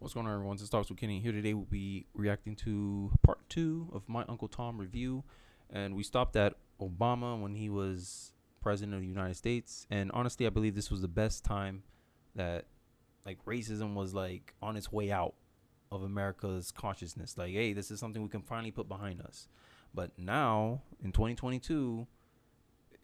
What's going on, everyone? This starts with Kenny. Here today, we'll be reacting to part 2 of my UncleTom review. And we stopped at Obama when he was president of the United States. And honestly, I believe this was the best time that racism was on its way out of America's consciousness. Hey, this is something we can finally put behind us. But now, in 2022,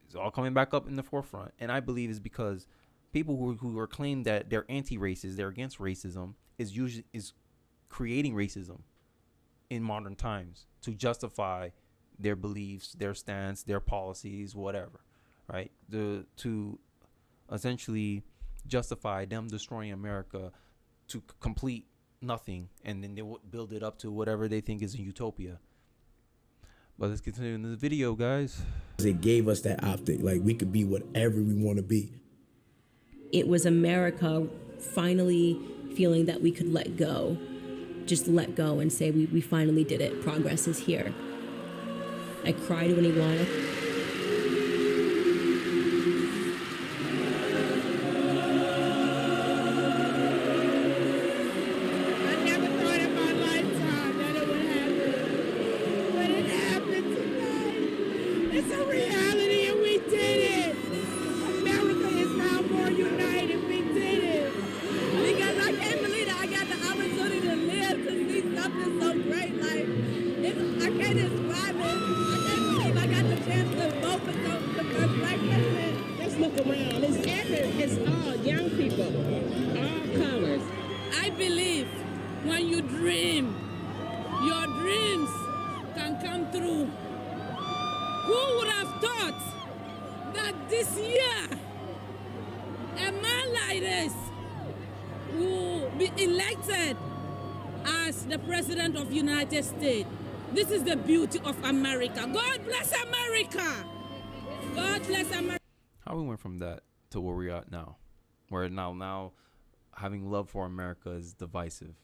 it's all coming back up in the forefront. And I believe it's because people who are claiming that they're anti-racist, they're against racism, is creating racism in modern times to justify their beliefs, their stance, their policies, whatever, right? To essentially justify them destroying America to complete nothing, and then they will build it up to whatever they think is a utopia. But let's continue in this video, guys. It gave us that optic, we could be whatever we want to be. It was America finally feeling that we could let go, just let go and say we finally did it. Progress is here. I cried when he won. It's all young people, all colors. I believe when you dream, your dreams can come true. Who would have thought that this year, a man like this will be elected as the President of the United States? This is the beauty of America. God bless America. God bless America. How we went from that to where we're at now, where now having love for America is divisive.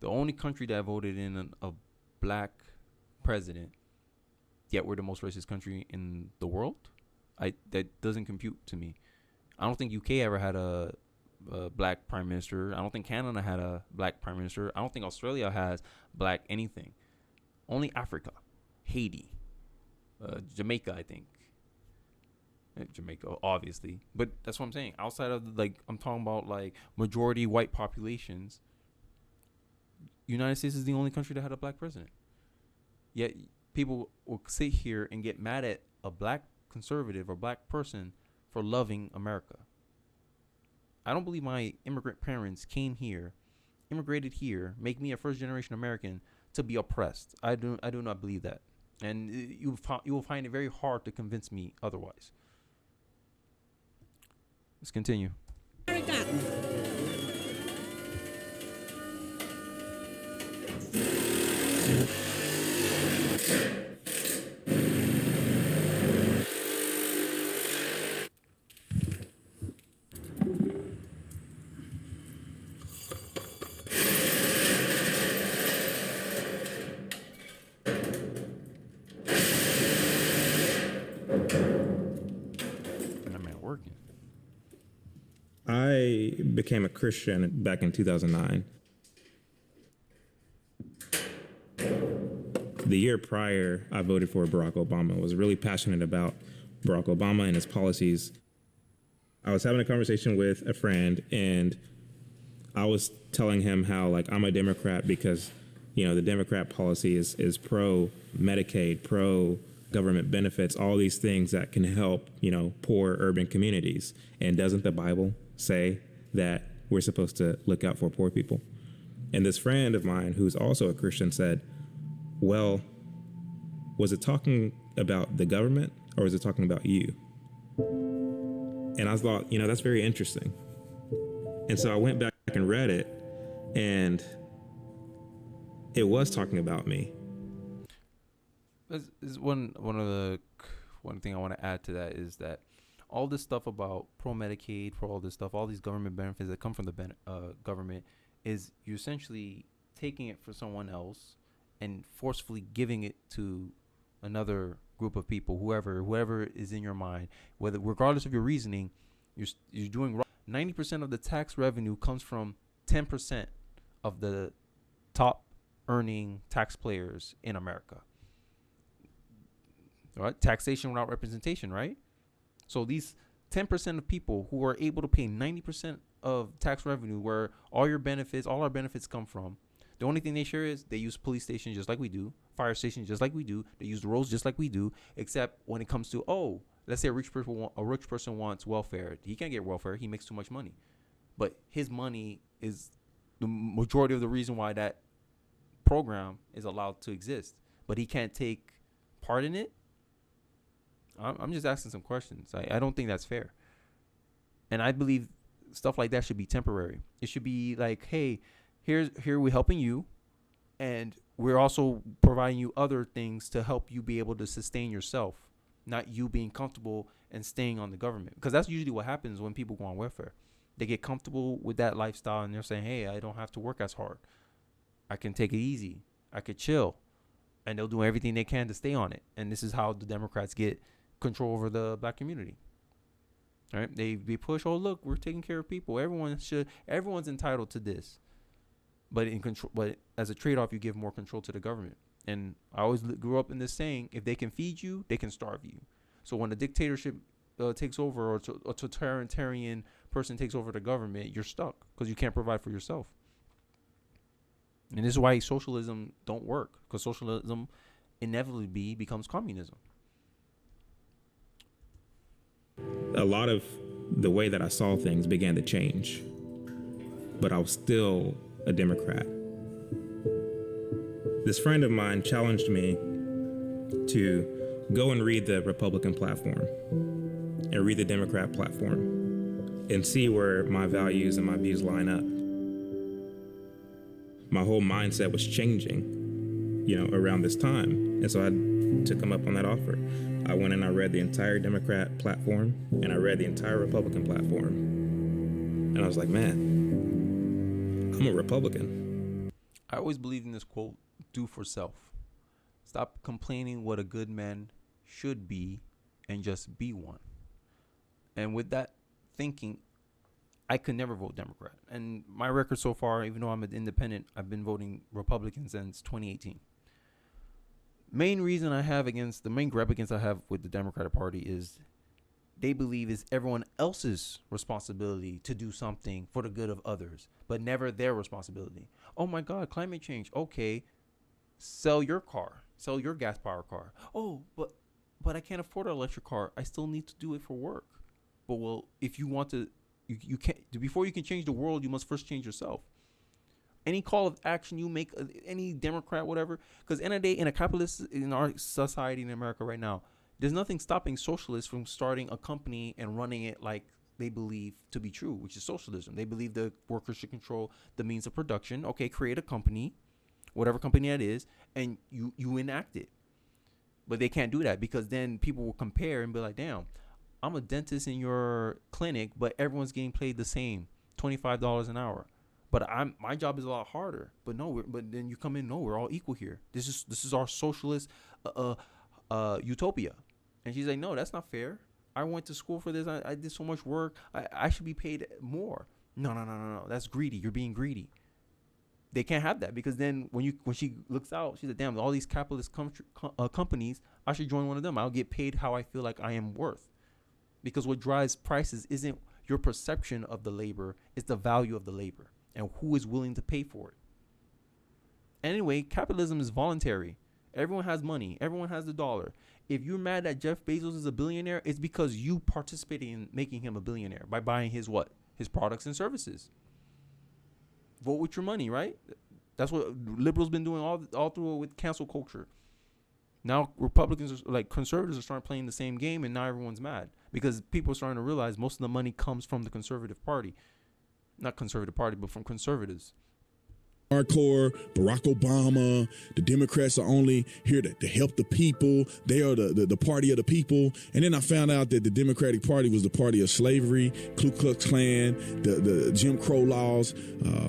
The only country that voted in a black president, yet we're the most racist country in the world, that doesn't compute to me. I don't think UK ever had a black prime minister. I don't think Canada had a black prime minister. I don't think Australia has black anything. Only Africa, Haiti, Jamaica, I think. Jamaica, obviously, but that's what I'm saying. Outside of I'm talking about majority white populations. United States is the only country that had a black president. Yet people will sit here and get mad at a black conservative or black person for loving America. I don't believe my immigrant parents came here, immigrated here, make me a first generation American to be oppressed. I do not believe that, and you will find it very hard to convince me otherwise. Let's continue. I became a Christian back in 2009. The year prior, I voted for Barack Obama. I was really passionate about Barack Obama and his policies. I was having a conversation with a friend, and I was telling him how I'm a Democrat because, the Democrat policy is pro-Medicaid, pro-government benefits, all these things that can help, poor urban communities. And doesn't the Bible say that we're supposed to look out for poor people? And this friend of mine, who's also a Christian, said, well, was it talking about the government or was it talking about you? And I thought, that's very interesting. And so I went back and read it, and it was talking about me. One thing I want to add to that is that all this stuff about pro-Medicaid, all these government benefits that come from the government, is you're essentially taking it for someone else and forcefully giving it to another group of people, whoever is in your mind, regardless of your reasoning, you're doing wrong. 90% of the tax revenue comes from 10% of the top earning tax players in America. Right? Taxation without representation, right? So these 10% of people who are able to pay 90% of tax revenue, where all our benefits come from, the only thing they share is they use police stations just like we do, fire stations just like we do, they use the roads just like we do, except when it comes to, let's say a rich person wants welfare. He can't get welfare. He makes too much money. But his money is the majority of the reason why that program is allowed to exist. But he can't take part in it. I'm just asking some questions. I don't think that's fair. And I believe stuff like that should be temporary. It should be like, hey, here we're helping you, and we're also providing you other things to help you be able to sustain yourself, not you being comfortable and staying on the government. Because that's usually what happens when people go on welfare. They get comfortable with that lifestyle, and they're saying, hey, I don't have to work as hard. I can take it easy. I could chill. And they'll do everything they can to stay on it. And this is how the Democrats get control over the black community. All right? They push, look, we're taking care of people. Everyone's entitled to this. But as a trade-off, you give more control to the government. And I always grew up in this saying, if they can feed you, they can starve you. So when a dictatorship takes over, or a totalitarian person takes over the government, you're stuck because you can't provide for yourself. And this is why socialism don't work, because socialism inevitably becomes communism. A lot of the way that I saw things began to change, but I was still a Democrat. This friend of mine challenged me to go and read the Republican platform and read the Democrat platform and see where my values and my views line up. My whole mindset was changing, around this time. And so I took him up on that offer. I went and I read the entire Democrat platform and I read the entire Republican platform. And I was like, man, I'm a Republican. I always believe in this quote, do for self. Stop complaining what a good man should be and just be one. And with that thinking, I could never vote Democrat. And my record so far, even though I'm an independent, I've been voting Republican since 2018. Main gripe against I have with the Democratic Party is they believe it's everyone else's responsibility to do something for the good of others, but never their responsibility. Oh my God, climate change. Okay, sell your car, sell your gas powered car. Oh, but I can't afford an electric car. I still need to do it for work. But if you want to, you can't. Before you can change the world, you must first change yourself. Any call of action you make, any Democrat, whatever, because in a day, in our society in America right now, there's nothing stopping socialists from starting a company and running it like they believe to be true, which is socialism. They believe the workers should control the means of production. Okay, create a company, whatever company that is, and you enact it. But they can't do that because then people will compare and be like, damn, I'm a dentist in your clinic, but everyone's getting paid the same, $25 an hour. But my job is a lot harder. But then you come in, no, we're all equal here. This is our socialist utopia. And she's like, no, that's not fair. I went to school for this. I did so much work. I should be paid more. No. That's greedy. You're being greedy. They can't have that because then when she looks out, she's like, damn, all these capitalist companies, I should join one of them. I'll get paid how I feel like I am worth. Because what drives prices isn't your perception of the labor, it's the value of the labor and who is willing to pay for it. Anyway, capitalism is voluntary. Everyone has money. Everyone has the dollar. If you're mad that Jeff Bezos is a billionaire, it's because you participated in making him a billionaire by buying his products and services. Vote with your money, right? That's what liberals been doing all through with cancel culture. Now Republicans conservatives are starting playing the same game, and now everyone's mad because people are starting to realize most of the money comes from the conservative party. Not conservative party, but from conservatives. Hardcore, Barack Obama, the Democrats are only here to help the people. They are the party of the people. And then I found out that the Democratic Party was the party of slavery, Ku Klux Klan, the Jim Crow laws.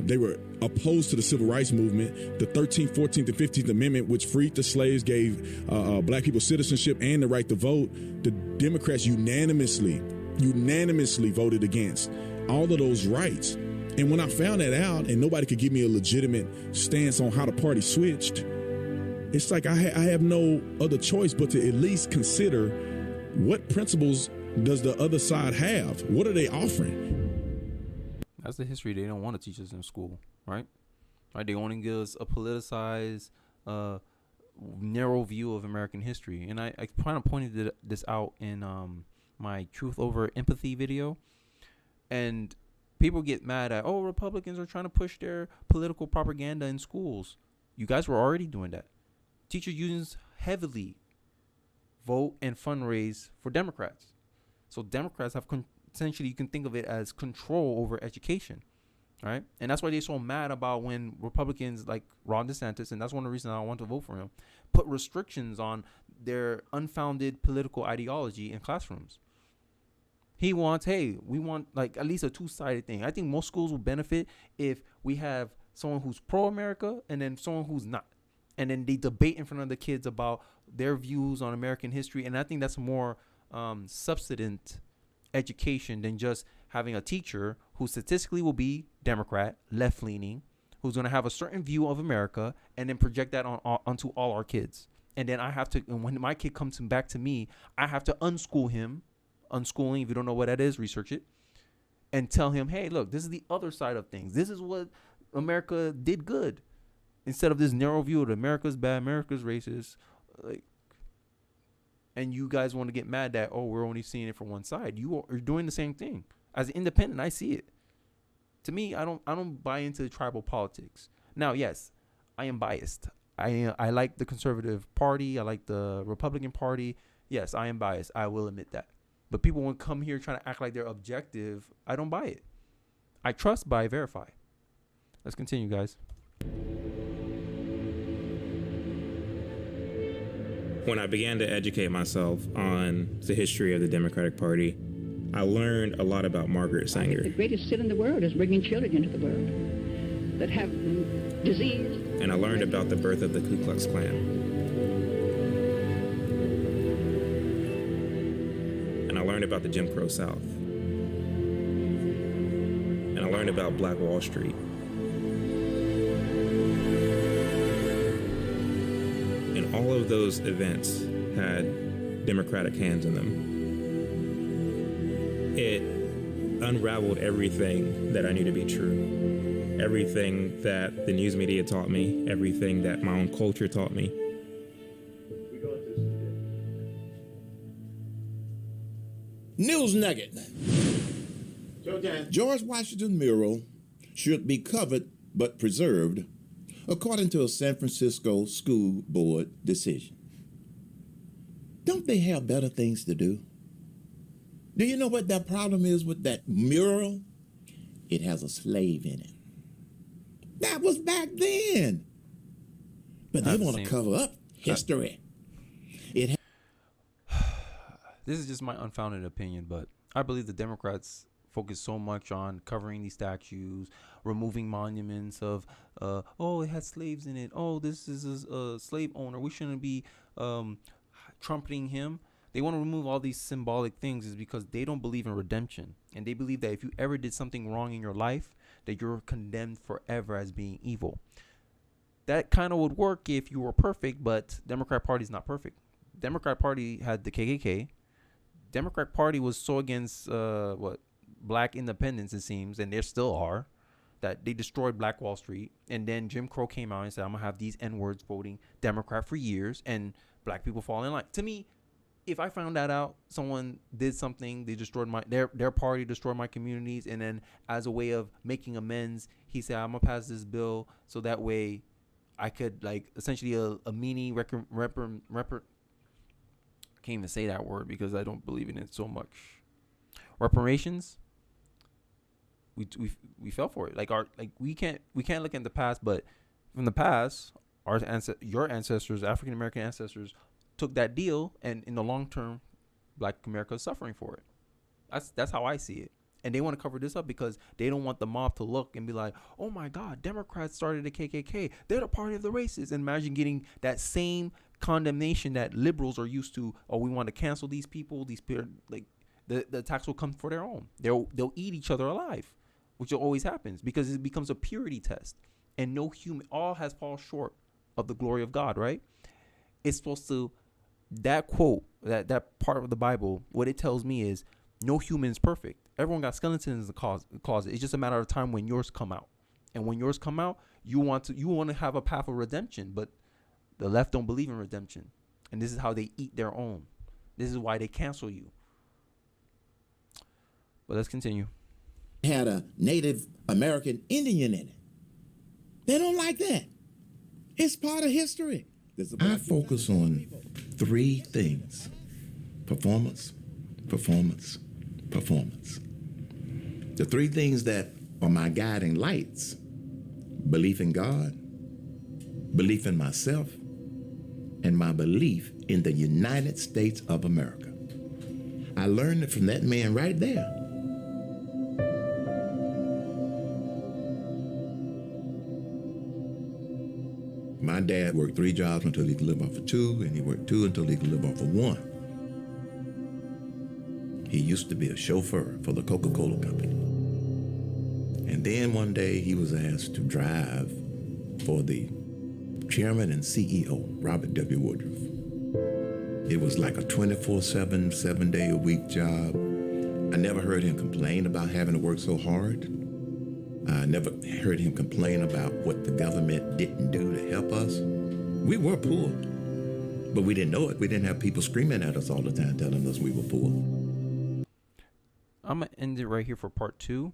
They were opposed to the civil rights movement. The 13th, 14th, and 15th Amendment, which freed the slaves, gave black people citizenship and the right to vote. The Democrats unanimously voted against all of those rights. And when I found that out and nobody could give me a legitimate stance on how the party switched, it's like I have no other choice but to at least consider what principles does the other side have? What are they offering? That's the history they don't want to teach us in school, right? Right? They want to give us a politicized, narrow view of American history. And I kind of pointed this out in my Truth Over Empathy video. And people get mad at, oh, Republicans are trying to push their political propaganda in schools. You guys were already doing that. Teachers unions heavily vote and fundraise for Democrats. So Democrats have essentially, you can think of it as control over education, right? And that's why they're so mad about when Republicans like Ron DeSantis, and that's one of the reasons I want to vote for him, put restrictions on their unfounded political ideology in classrooms. He wants, hey, we want like at least a two-sided thing. I think most schools will benefit if we have someone who's pro-America and then someone who's not. And then they debate in front of the kids about their views on American history. And I think that's more substantive education than just having a teacher who statistically will be Democrat, left-leaning, who's going to have a certain view of America and then project that onto all our kids. And then I have to, and when my kid comes back to me, I have to unschool him. Unschooling, if you don't know what that is, research it. And tell him, hey, look, this is the other side of things. This is what America did good. Instead of this narrow view of America's bad, America's racist, like, and you guys want to get mad that, oh, we're only seeing it from one side. You are doing the same thing. As an independent, I see it. To me, I don't buy into tribal politics. Now, yes, I am biased. I like the Conservative Party. I like the Republican Party. Yes, I am biased. I will admit that. But people want to come here trying to act like they're objective. I don't buy it. I trust, but I verify. Let's continue, guys. When I began to educate myself on the history of the Democratic Party, I learned a lot about Margaret Sanger. The greatest sin in the world is bringing children into the world that have disease. And I learned about the birth of the Ku Klux Klan. And I learned about the Jim Crow South. And I learned about Black Wall Street. And all of those events had Democratic hands in them. It unraveled everything that I knew to be true. Everything that the news media taught me, everything that my own culture taught me. News nugget. George Washington mural should be covered but preserved, according to a San Francisco school board decision. Don't they have better things to do? Do you know what that problem is with that mural? It has a slave in it. That was back then. But they want to cover up history. This is just my unfounded opinion, but I believe the Democrats focus so much on covering these statues, removing monuments of, oh, it has slaves in it. Oh, this is a slave owner. We shouldn't be trumpeting him. They want to remove all these symbolic things is because they don't believe in redemption. And they believe that if you ever did something wrong in your life, that you're condemned forever as being evil. That kind of would work if you were perfect, but Democrat Party is not perfect. Democrat Party had the KKK. Democrat Party was so against black independence, it seems, and there still are, that they destroyed Black Wall Street. And then Jim Crow came out and said, I'm going to have these N-words voting Democrat for years, and black people fall in line. To me, if I found that out, someone did something, they destroyed their party, destroyed my communities, and then as a way of making amends, he said, I'm going to pass this bill so that way I could, like, essentially a mini can't even say that word because I don't believe in it so much. Reparations. We fell for it. We can't look at the past, but from the past, your ancestors, African American ancestors, took that deal, and in the long term, Black America is suffering for it. That's how I see it. And they want to cover this up because they don't want the mob to look and be like, oh my God, Democrats started the KKK. They're the party of the racists. And imagine getting that same condemnation that liberals are used to. Oh, we want to cancel these people. These people, like the attacks will come for their own. They'll eat each other alive. which always happens because it becomes a purity test. And no human, all has fallen short of the glory of God, right? It's supposed to, that quote, that part of the Bible, what it tells me is no human is perfect. Everyone got skeletons in the closet. It's just a matter of time when yours come out. And when yours come out, you want to have a path of redemption, but the left don't believe in redemption. And this is how they eat their own. This is why they cancel you. But let's continue. Had a Native American Indian in it. They don't like that. It's part of history. I focus on three things: performance, performance, performance. The three things that are my guiding lights: belief in God, belief in myself, and my belief in the United States of America. I learned it from that man right there. My dad worked 3 jobs until he could live off of 2, and he worked 2 until he could live off of 1. He used to be a chauffeur for the Coca-Cola company. And then one day he was asked to drive for the chairman and CEO, Robert W. Woodruff. It was like a 24/7, 7-day-a-week job. I never heard him complain about having to work so hard. I never heard him complain about what the government didn't do to help us. We were poor, but we didn't know it. We didn't have people screaming at us all the time telling us we were poor. I'm going to end it right here for part 2.